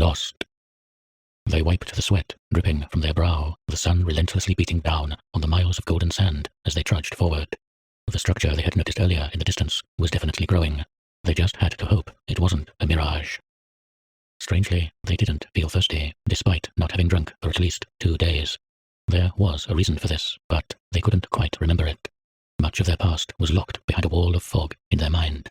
lost. They wiped the sweat dripping from their brow, the sun relentlessly beating down on the miles of golden sand as they trudged forward. The structure they had noticed earlier in the distance was definitely growing. They just had to hope it wasn't a mirage. Strangely, they didn't feel thirsty, despite not having drunk for at least 2 days. There was a reason for this, but they couldn't quite remember it. Much of their past was locked behind a wall of fog in their mind.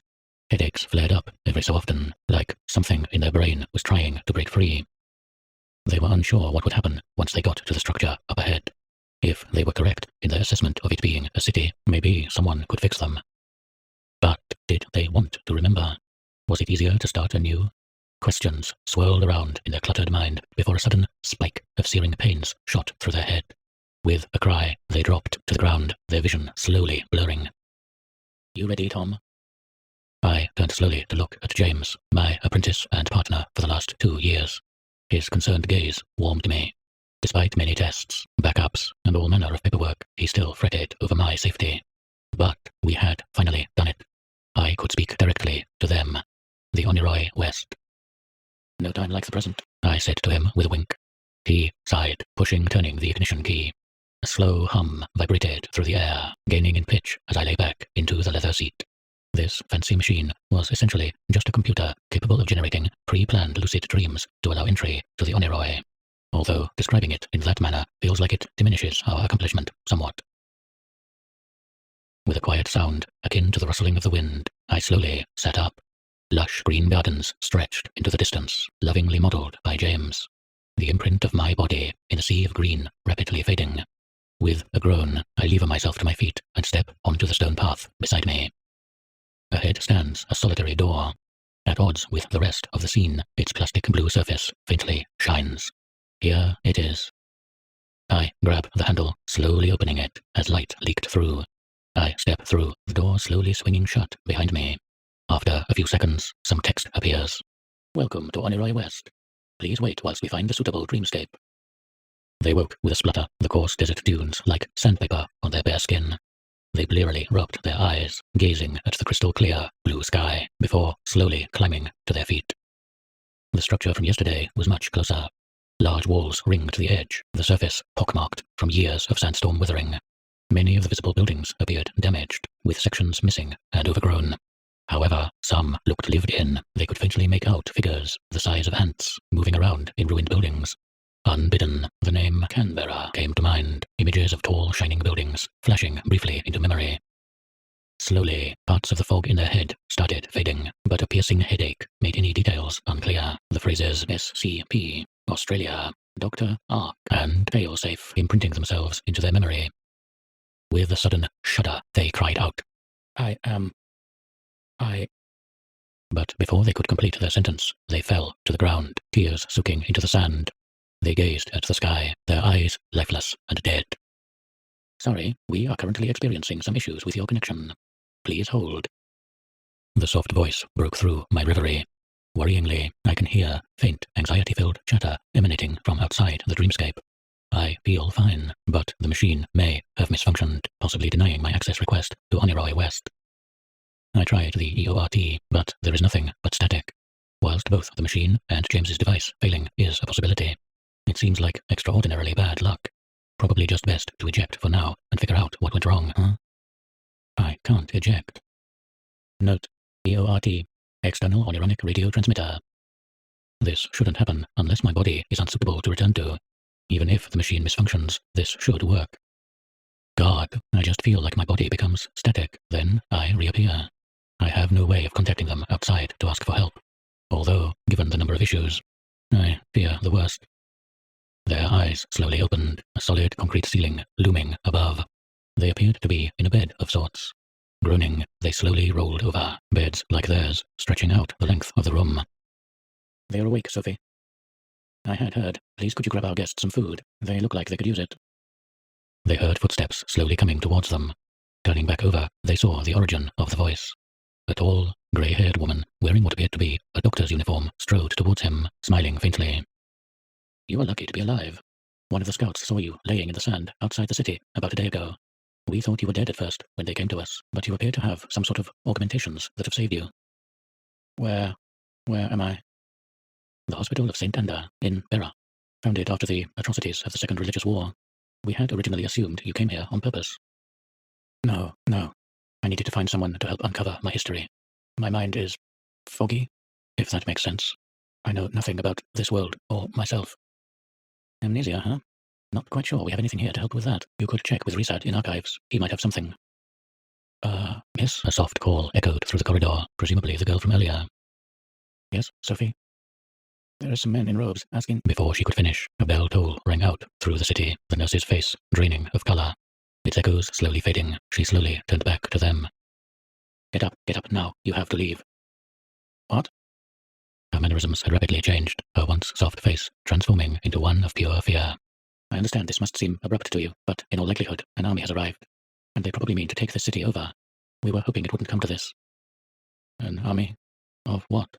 Headaches flared up every so often, like something in their brain was trying to break free. They were unsure what would happen once they got to the structure up ahead. If they were correct in their assessment of it being a city, maybe someone could fix them. But did they want to remember? Was it easier to start anew? Questions swirled around in their cluttered mind before a sudden spike of searing pains shot through their head. With a cry, they dropped to the ground, their vision slowly blurring. "You ready, Tom?" I turned slowly to look at James, my apprentice and partner for the last 2 years. His concerned gaze warmed me. Despite many tests, backups, and all manner of paperwork, he still fretted over my safety. But we had finally done it. I could speak directly to them, the Oniroy West. "No time like the present," I said to him with a wink. He sighed, turning the ignition key. A slow hum vibrated through the air, gaining in pitch as I lay back into the leather seat. This fancy machine was essentially just a computer capable of generating pre-planned lucid dreams to allow entry to the Oniroy, although describing it in that manner feels like it diminishes our accomplishment somewhat. With a quiet sound, akin to the rustling of the wind, I slowly sat up. Lush green gardens stretched into the distance, lovingly modelled by James. The imprint of my body in a sea of green rapidly fading. With a groan, I lever myself to my feet and step onto the stone path beside me. Ahead stands a solitary door. At odds with the rest of the scene, its plastic blue surface faintly shines. Here it is. I grab the handle, slowly opening it as light leaked through. I step through, the door slowly swinging shut behind me. After a few seconds, some text appears. "Welcome to Oniroy West. Please wait whilst we find the suitable dreamscape." They woke with a splutter, the coarse desert dunes like sandpaper on their bare skin. They blearily rubbed their eyes, gazing at the crystal-clear blue sky, before slowly climbing to their feet. The structure from yesterday was much closer. Large walls ringed the edge, the surface pockmarked from years of sandstorm withering. Many of the visible buildings appeared damaged, with sections missing and overgrown. However, some looked lived in. They could faintly make out figures the size of ants moving around in ruined buildings. Unbidden, the name Canberra came to mind, images of tall, shining buildings flashing briefly into memory. Slowly, parts of the fog in their head started fading, but a piercing headache made any details unclear. The phrases SCP, Australia, Dr. Ark, and Failsafe imprinting themselves into their memory. With a sudden shudder, they cried out, I... But before they could complete their sentence, they fell to the ground, tears soaking into the sand. They gazed at the sky, their eyes lifeless and dead. "Sorry, we are currently experiencing some issues with your connection. Please hold." The soft voice broke through my reverie. Worryingly, I can hear faint, anxiety-filled chatter emanating from outside the dreamscape. I feel fine, but the machine may have misfunctioned, possibly denying my access request to Oniroy West. I tried the EORT, but there is nothing but static. Whilst both the machine and James's device failing is a possibility, it seems like extraordinarily bad luck. Probably just best to eject for now and figure out what went wrong, huh? I can't eject. Note: EORT, external onironic radio transmitter. This shouldn't happen unless my body is unsuitable to return to. Even if the machine misfunctions, this should work. God, I just feel like my body becomes static, then I reappear. I have no way of contacting them outside to ask for help. Although, given the number of issues, I fear the worst. Their eyes slowly opened, a solid concrete ceiling looming above. They appeared to be in a bed of sorts. Groaning, they slowly rolled over, beds like theirs, stretching out the length of the room. "They are awake, Sophie." "I had heard. Please could you grab our guests some food? They look like they could use it." They heard footsteps slowly coming towards them. Turning back over, they saw the origin of the voice. A tall, grey-haired woman, wearing what appeared to be a doctor's uniform, strode towards him, smiling faintly. "You are lucky to be alive. One of the scouts saw you laying in the sand outside the city about a day ago. We thought you were dead at first when they came to us, but you appear to have some sort of augmentations that have saved you." Where am I?" The Hospital of St. Anda in Pera, founded after the atrocities of the Second Religious War. We had originally assumed you came here on purpose. No. I needed to find someone to help uncover my history. My mind is foggy, if that makes sense. I know nothing about this world or myself. Amnesia, huh? Not quite sure we have anything here to help with that. You could check with Resad in archives. He might have something. Yes? A soft call echoed through the corridor, presumably the girl from earlier. Yes, Sophie? There are some men in robes asking. Before she could finish, a bell toll rang out through the city, the nurse's face draining of color. Its echoes slowly fading, she slowly turned back to them. Get up now, you have to leave. What? Her mannerisms had rapidly changed, her once soft face transforming into one of pure fear. I understand this must seem abrupt to you, but in all likelihood, an army has arrived, and they probably mean to take this city over. We were hoping it wouldn't come to this. An army? Of what?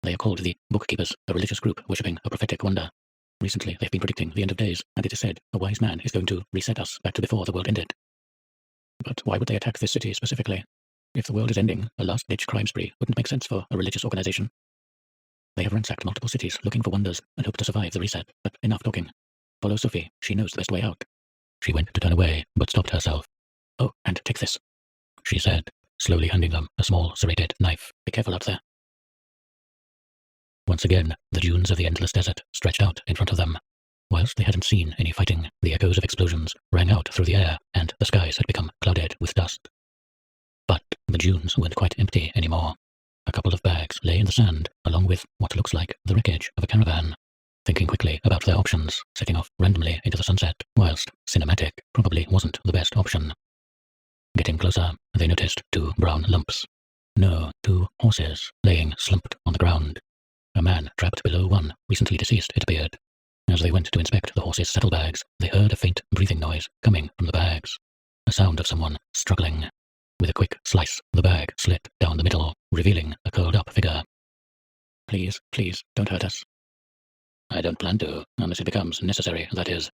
They are called the Bookkeepers, a religious group worshipping a prophetic wonder. Recently, they've been predicting the end of days, and it is said a wise man is going to reset us back to before the world ended. But why would they attack this city specifically? If the world is ending, a last-ditch crime spree wouldn't make sense for a religious organization. They have ransacked multiple cities looking for wonders and hope to survive the reset, but enough talking. Follow Sophie, she knows the best way out. She went to turn away, but stopped herself. Oh, and take this, she said, slowly handing them a small serrated knife. Be careful out there. Once again, the dunes of the endless desert stretched out in front of them. Whilst they hadn't seen any fighting, the echoes of explosions rang out through the air, and the skies had become clouded with dust. But the dunes weren't quite empty anymore. A couple of bags lay in the sand, along with what looks like the wreckage of a caravan. Thinking quickly about their options, setting off randomly into the sunset, whilst cinematic probably wasn't the best option. Getting closer, they noticed 2 brown lumps. No, 2 horses laying slumped on the ground. A man trapped below one, recently deceased, it appeared. As they went to inspect the horses' saddlebags, they heard a faint breathing noise coming from the bags. A sound of someone struggling. With a quick slice, the bag slit down the middle, revealing a curled-up figure. Please, don't hurt us. I don't plan to, unless it becomes necessary, that is.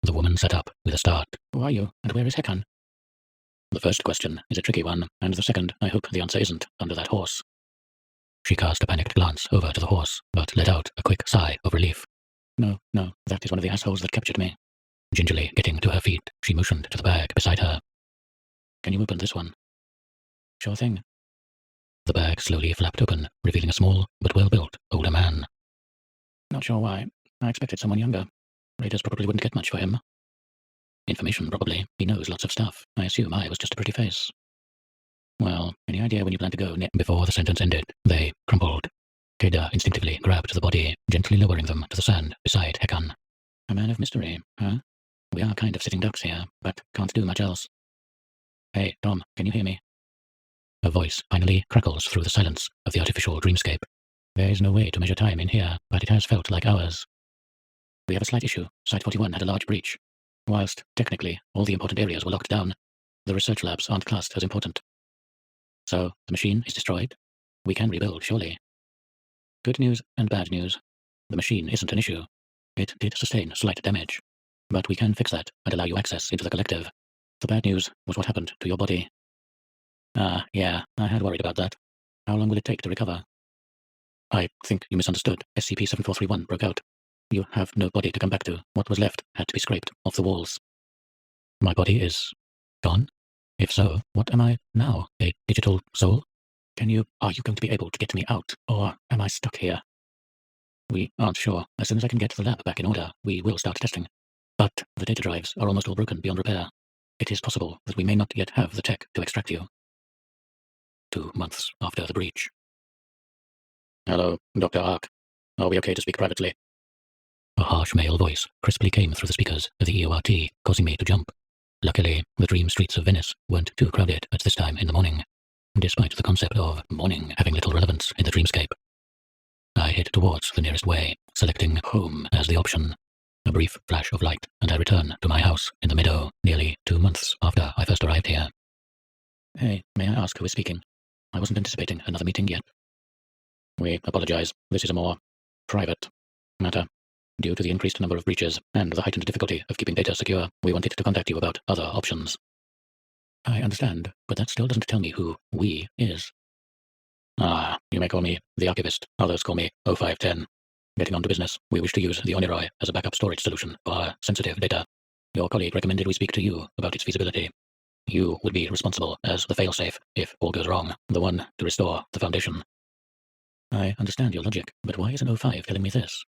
The woman sat up with a start. Who are you, and where is Hekan? The first question is a tricky one, and the second, I hope the answer isn't under that horse. She cast a panicked glance over to the horse, but let out a quick sigh of relief. No, that is one of the assholes that captured me. Gingerly getting to her feet, she motioned to the bag beside her. Can you open this one? Sure thing. The bag slowly flapped open, revealing a small, but well-built, older man. Not sure why. I expected someone younger. Raiders probably wouldn't get much for him. Information, probably. He knows lots of stuff. I assume I was just a pretty face. Well, any idea when you plan to go? Before the sentence ended, they crumpled. Keda instinctively grabbed the body, gently lowering them to the sand beside Hekan. A man of mystery, huh? We are kind of sitting ducks here, but can't do much else. Hey, Tom, can you hear me? A voice finally crackles through the silence of the artificial dreamscape. There is no way to measure time in here, but it has felt like hours. We have a slight issue. Site 41 had a large breach. Whilst, technically, all the important areas were locked down, the research labs aren't classed as important. So, the machine is destroyed. We can rebuild, surely. Good news and bad news. The machine isn't an issue. It did sustain slight damage. But we can fix that and allow you access into the collective. The bad news was what happened to your body. Yeah, I had worried about that. How long will it take to recover? I think you misunderstood. SCP-7431 broke out. You have no body to come back to. What was left had to be scraped off the walls. My body is gone? If so, what am I now? A digital soul? Are you going to be able to get me out, or am I stuck here? We aren't sure. As soon as I can get the lab back in order, we will start testing. But the data drives are almost all broken beyond repair. It is possible that we may not yet have the tech to extract you. 2 months after the breach. Hello, Dr. Ark. Are we okay to speak privately? A harsh male voice crisply came through the speakers of the EORT, causing me to jump. Luckily, the dream streets of Venice weren't too crowded at this time in the morning, despite the concept of morning having little relevance in the dreamscape. I head towards the nearest way, selecting home as the option. A brief flash of light, and I return to my house in the meadow, nearly 2 months after I first arrived here. Hey, may I ask who is speaking? I wasn't anticipating another meeting yet. We apologize. This is a more private matter. Due to the increased number of breaches and the heightened difficulty of keeping data secure, we wanted to contact you about other options. I understand, but that still doesn't tell me who "we" is. Ah, you may call me the archivist. Others call me 0510. Getting on to business, we wish to use the Oniroy as a backup storage solution for our sensitive data. Your colleague recommended we speak to you about its feasibility. You would be responsible as the failsafe if all goes wrong, the one to restore the Foundation. I understand your logic, but why is an 05 telling me this?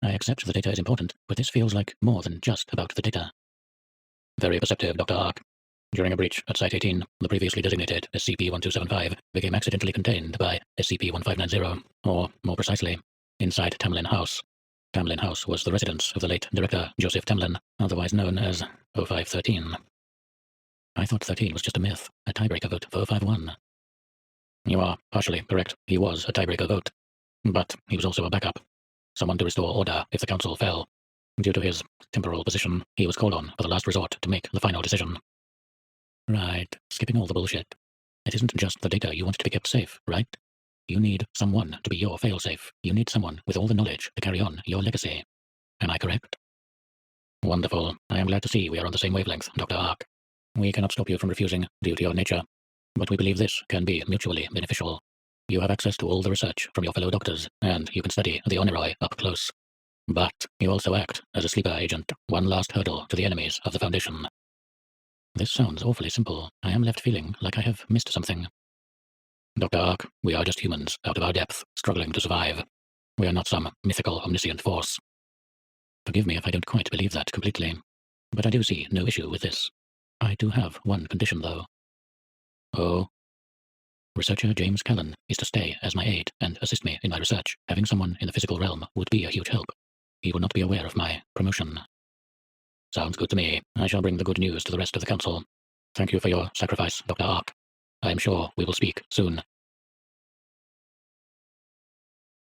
I accept the data is important, but this feels like more than just about the data. Very perceptive, Dr. Ark. During a breach at Site-18, the previously designated SCP-1275 became accidentally contained by SCP-1590, or, more precisely, inside Tamlin House. Tamlin House was the residence of the late Director Joseph Tamlin, otherwise known as 0513. I thought 13 was just a myth, a tiebreaker vote for 051. You are partially correct. He was a tiebreaker vote. But he was also a backup. Someone to restore order if the Council fell. Due to his temporal position, he was called on for the last resort to make the final decision. Right, skipping all the bullshit. It isn't just the data you want to be kept safe, right? You need someone to be your failsafe. You need someone with all the knowledge to carry on your legacy. Am I correct? Wonderful. I am glad to see we are on the same wavelength, Dr. Ark. We cannot stop you from refusing due to your nature, but we believe this can be mutually beneficial. You have access to all the research from your fellow doctors, and you can study the Oniroy up close. But you also act as a sleeper agent, one last hurdle to the enemies of the Foundation. This sounds awfully simple. I am left feeling like I have missed something. Dr. Ark, we are just humans, out of our depth, struggling to survive. We are not some mythical omniscient force. Forgive me if I don't quite believe that completely, but I do see no issue with this. I do have one condition, though. Oh? Researcher James Callan is to stay as my aide and assist me in my research. Having someone in the physical realm would be a huge help. He would not be aware of my promotion. Sounds good to me. I shall bring the good news to the rest of the Council. Thank you for your sacrifice, Dr. Ark. I am sure we will speak soon.